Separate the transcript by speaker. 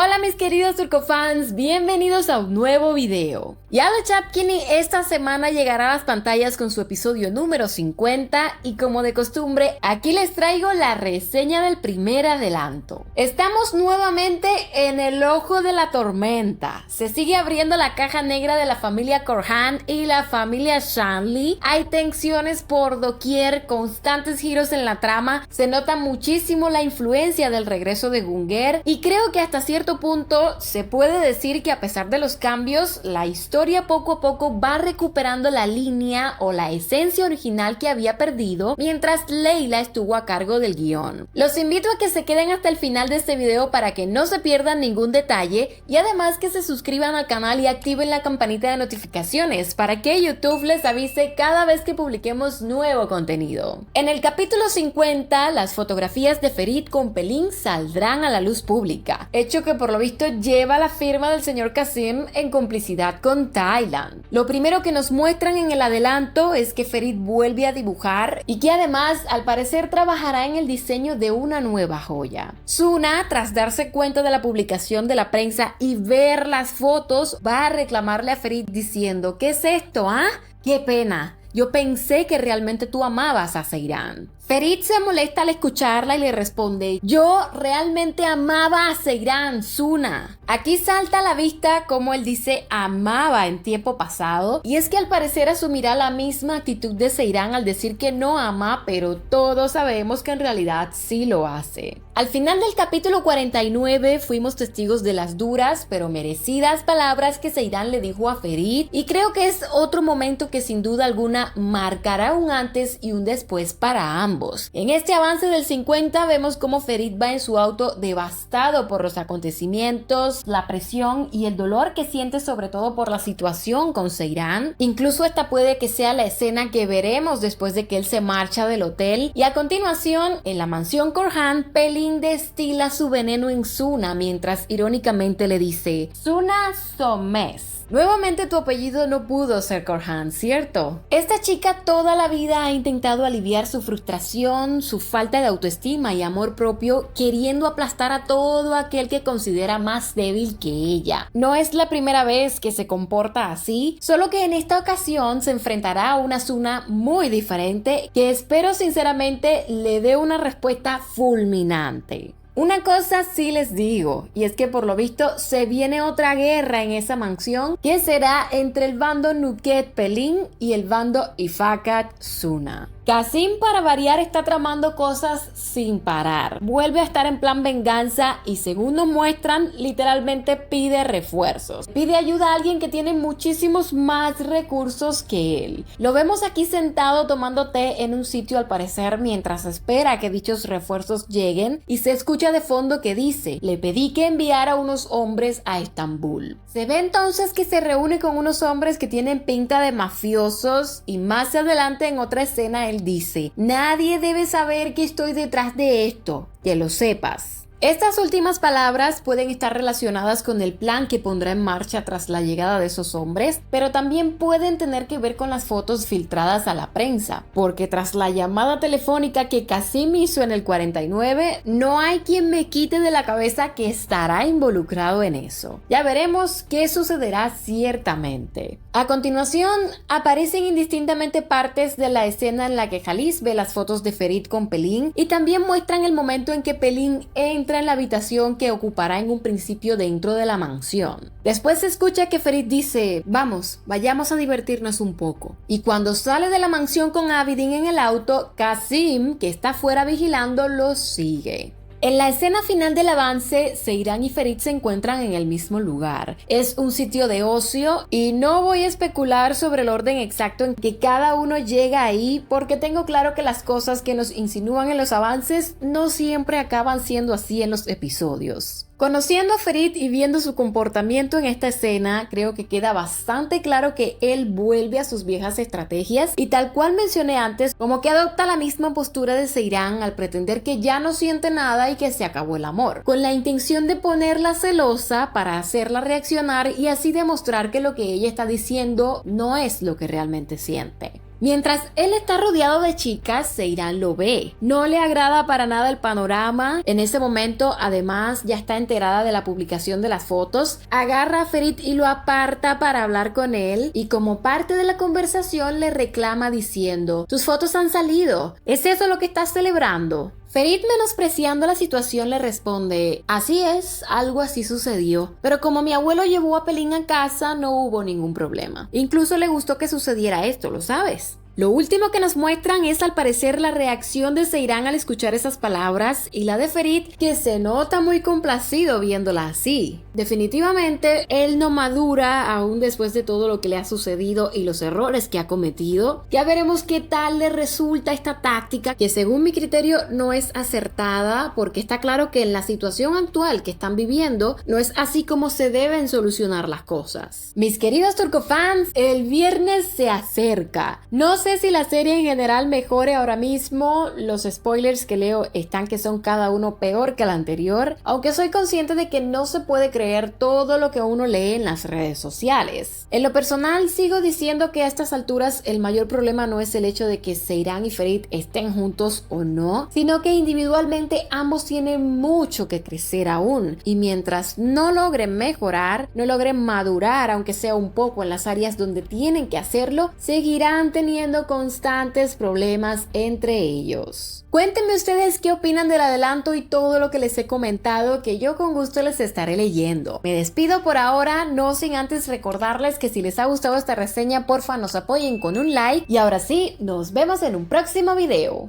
Speaker 1: Hola mis queridos turcofans, bienvenidos a un nuevo video. Yellow Chapkini esta semana llegará a las pantallas con su episodio número 50 y como de costumbre, aquí les traigo la reseña del primer adelanto. Estamos nuevamente en el ojo de la tormenta. Se sigue abriendo la caja negra de la familia Corhan y la familia Shanley. Hay tensiones por doquier, constantes giros en la trama, se nota muchísimo la influencia del regreso de Gungnir y creo que hasta cierto punto se puede decir que a pesar de los cambios, la historia poco a poco va recuperando la línea o la esencia original que había perdido mientras Leila estuvo a cargo del guión. Los invito a que se queden hasta el final de este video para que no se pierdan ningún detalle y además que se suscriban al canal y activen la campanita de notificaciones para que YouTube les avise cada vez que publiquemos nuevo contenido. En el capítulo 50, las fotografías de Ferit con Pelin saldrán a la luz pública, hecho que por lo visto lleva la firma del señor Qasim en complicidad con Thailand. Lo primero que nos muestran en el adelanto es que Ferit vuelve a dibujar y que además al parecer trabajará en el diseño de una nueva joya. Suna, tras darse cuenta de la publicación de la prensa y ver las fotos, va a reclamarle a Ferit diciendo: ¿qué es esto, ah? ¡Qué pena! Yo pensé que realmente tú amabas a Seyran. Ferit se molesta al escucharla y le responde: yo realmente amaba a Seyran, Suna. Aquí salta a la vista como él dice amaba en tiempo pasado, y es que al parecer asumirá la misma actitud de Seyran al decir que no ama, pero todos sabemos que en realidad sí lo hace. Al final del capítulo 49 fuimos testigos de las duras pero merecidas palabras que Seyran le dijo a Ferit, y creo que es otro momento que sin duda alguna marcará un antes y un después para ambos. En este avance del 50 vemos cómo Ferit va en su auto devastado por los acontecimientos, la presión y el dolor que siente sobre todo por la situación con Seyran. Incluso esta puede que sea la escena que veremos después de que él se marcha del hotel, y a continuación en la mansión Corhan, Pelin destila su veneno en Suna mientras irónicamente le dice: Suna Somes. Nuevamente tu apellido no pudo ser Corhan, ¿cierto? Esta chica toda la vida ha intentado aliviar su frustración, su falta de autoestima y amor propio, queriendo aplastar a todo aquel que considera más débil que ella. No es la primera vez que se comporta así, solo que en esta ocasión se enfrentará a una Suna muy diferente que espero sinceramente le dé una respuesta fulminante. Una cosa sí les digo, y es que por lo visto se viene otra guerra en esa mansión que será entre el bando Nuket Pelin y el bando Ifakat Suna. Qasim, para variar, está tramando cosas sin parar. Vuelve a estar en plan venganza y según nos muestran, literalmente pide refuerzos. Pide ayuda a alguien que tiene muchísimos más recursos que él. Lo vemos aquí sentado tomando té en un sitio al parecer mientras espera que dichos refuerzos lleguen y se escucha de fondo que dice: le pedí que enviara unos hombres a Estambul. Se ve entonces que se reúne con unos hombres que tienen pinta de mafiosos y más adelante en otra escena él dice: nadie debe saber que estoy detrás de esto, que lo sepas. Estas últimas palabras pueden estar relacionadas con el plan que pondrá en marcha tras la llegada de esos hombres, pero también pueden tener que ver con las fotos filtradas a la prensa, porque tras la llamada telefónica que Qasim hizo en el 49, no hay quien me quite de la cabeza que estará involucrado en eso. Ya veremos qué sucederá ciertamente. A continuación, aparecen indistintamente partes de la escena en la que Khalis ve las fotos de Ferit con Pelin y también muestran el momento en que Pelin entra en la habitación que ocupará en un principio dentro de la mansión. Después se escucha que Ferit dice: vamos, vayamos a divertirnos un poco. Y cuando sale de la mansión con Abidin en el auto, Qasim, que está afuera vigilando, lo sigue. En la escena final del avance, Seyran y Ferit se encuentran en el mismo lugar. Es un sitio de ocio y no voy a especular sobre el orden exacto en que cada uno llega ahí, porque tengo claro que las cosas que nos insinúan en los avances no siempre acaban siendo así en los episodios. Conociendo a Ferit y viendo su comportamiento en esta escena, creo que queda bastante claro que él vuelve a sus viejas estrategias y, tal cual mencioné antes, como que adopta la misma postura de Seyran al pretender que ya no siente nada y que se acabó el amor, con la intención de ponerla celosa para hacerla reaccionar y así demostrar que lo que ella está diciendo no es lo que realmente siente. Mientras él está rodeado de chicas, Seyran lo ve. No le agrada para nada el panorama. En ese momento, además, ya está enterada de la publicación de las fotos. Agarra a Ferit y lo aparta para hablar con él. Y como parte de la conversación le reclama diciendo: tus fotos han salido. ¿Es eso lo que estás celebrando? Ferit, menospreciando la situación, le responde: así es, algo así sucedió, pero como mi abuelo llevó a Pelín a casa, no hubo ningún problema. Incluso le gustó que sucediera esto, ¿lo sabes? Lo último que nos muestran es al parecer la reacción de Seyran al escuchar esas palabras y la de Ferit, que se nota muy complacido viéndola así. Definitivamente él no madura aún después de todo lo que le ha sucedido y los errores que ha cometido. Ya veremos qué tal le resulta esta táctica, que según mi criterio no es acertada, porque está claro que en la situación actual que están viviendo no es así como se deben solucionar las cosas. Mis queridos turcofans, el viernes se acerca. No sé si la serie en general mejore ahora mismo. Los spoilers que leo están que son cada uno peor que el anterior, aunque soy consciente de que no se puede creer todo lo que uno lee en las redes sociales. En lo personal sigo diciendo que a estas alturas el mayor problema no es el hecho de que Seyran y Ferit estén juntos o no, sino que individualmente ambos tienen mucho que crecer aún, y mientras no logren mejorar, no logren madurar aunque sea un poco en las áreas donde tienen que hacerlo, seguirán teniendo constantes problemas entre ellos. Cuéntenme ustedes qué opinan del adelanto y todo lo que les he comentado, que yo con gusto les estaré leyendo. Me despido por ahora, no sin antes recordarles que si les ha gustado esta reseña, porfa nos apoyen con un like, y ahora sí, nos vemos en un próximo video.